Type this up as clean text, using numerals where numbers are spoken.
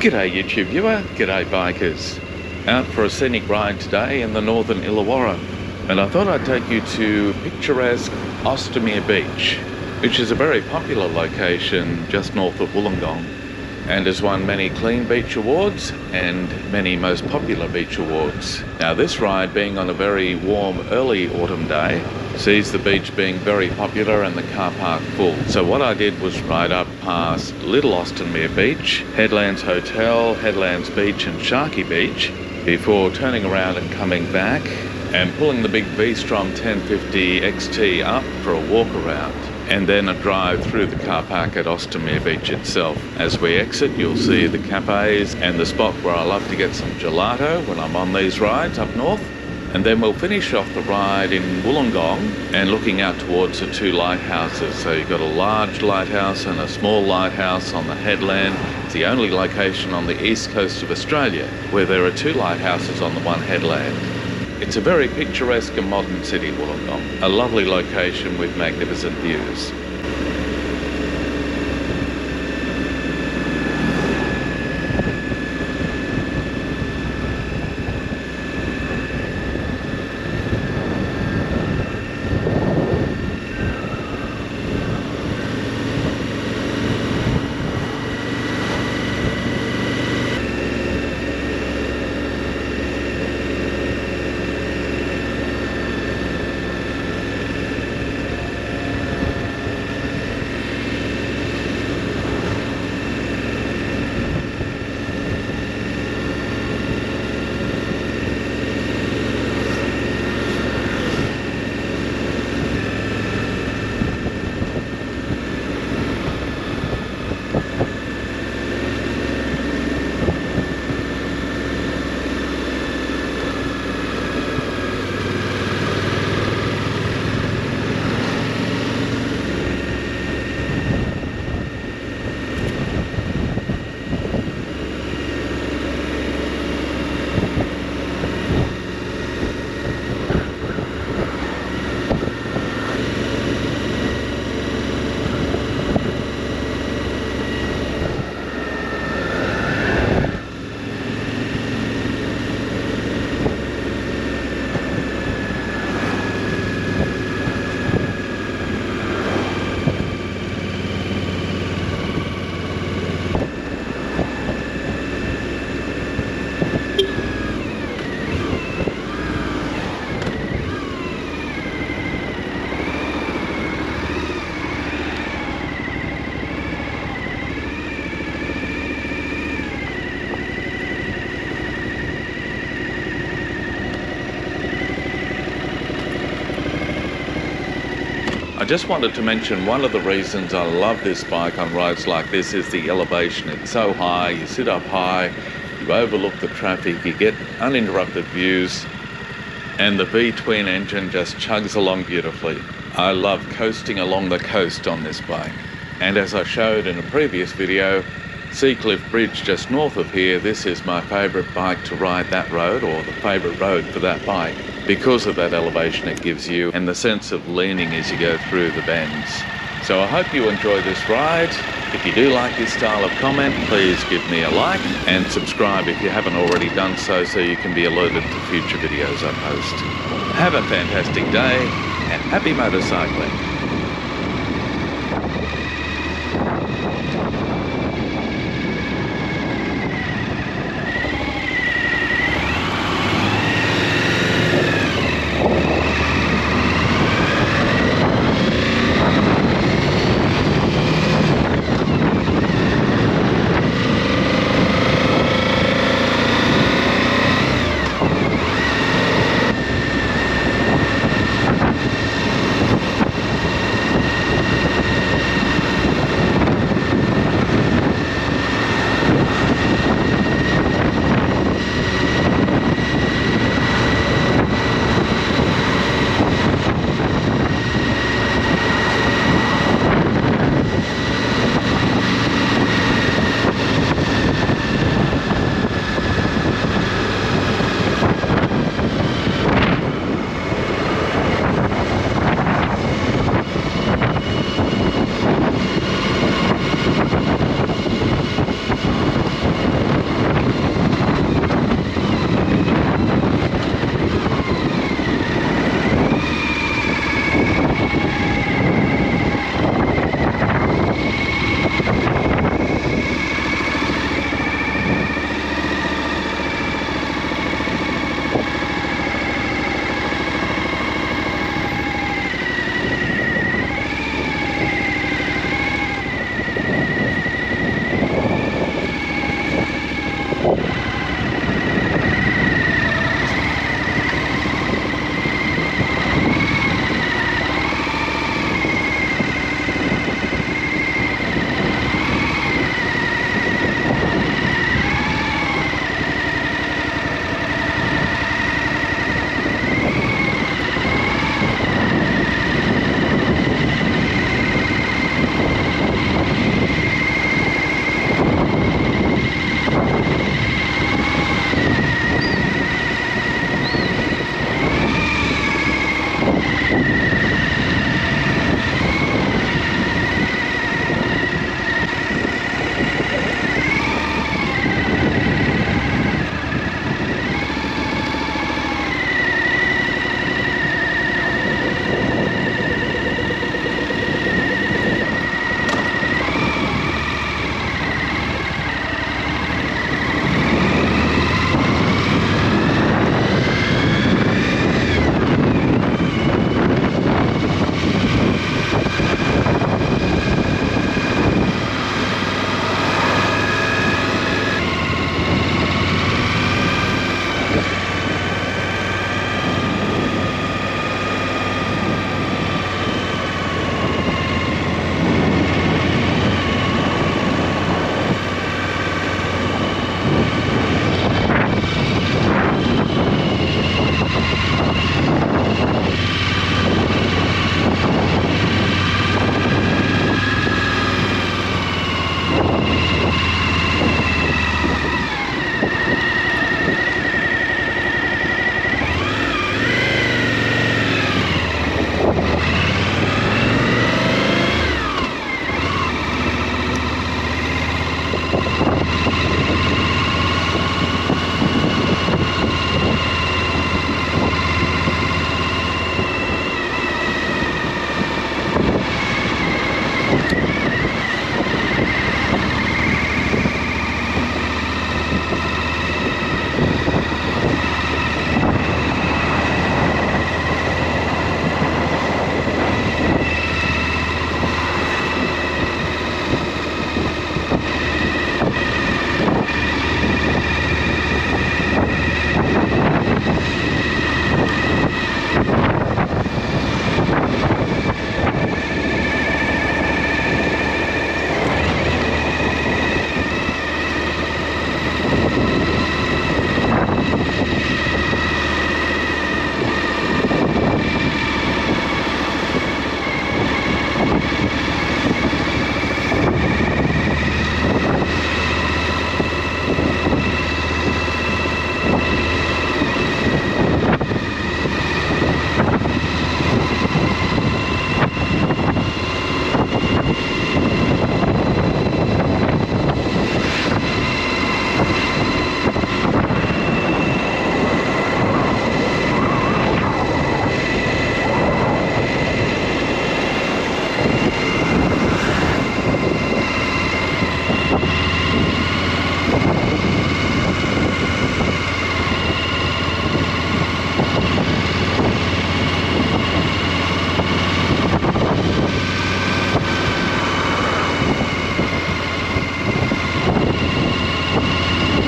G'day YouTube viewer, g'day bikers. Out for a scenic ride today in the northern Illawarra, and I thought I'd take you to picturesque Austinmer Beach, which is a very popular location just north of Wollongong and has won many Clean Beach Awards and many Most Popular Beach Awards. Now this ride, being on a very warm early autumn day, sees the beach being very popular and the car park full. So what I did was ride up past Little Austinmer Beach, Headlands Hotel, Headlands Beach and Sharky Beach, before turning around and coming back and pulling the big VStrom 1050 XT up for a walk around, and then a drive through the car park at Austinmer Beach itself. As we exit, you'll see the cafes and the spot where I love to get some gelato when I'm on these rides up north. And then we'll finish off the ride in Wollongong and looking out towards the two lighthouses. So you've got a large lighthouse and a small lighthouse on the headland. It's the only location on the east coast of Australia where there are two lighthouses on the one headland. It's a very picturesque and modern city, Wollongong. A lovely location with magnificent views. I just wanted to mention one of the reasons I love this bike on rides like this is the elevation. It's so high, you sit up high, you overlook the traffic, you get uninterrupted views, and the V-twin engine just chugs along beautifully. I love coasting along the coast on this bike. And as I showed in a previous video, Seacliff Bridge just north of here, this is my favourite bike to ride that road, or the favourite road for that bike, because of that elevation it gives you and the sense of leaning as you go through the bends. So I hope you enjoy this ride. If you do like this style of comment, please give me a like and subscribe if you haven't already done so you can be alerted to future videos I post. Have a fantastic day and happy motorcycling.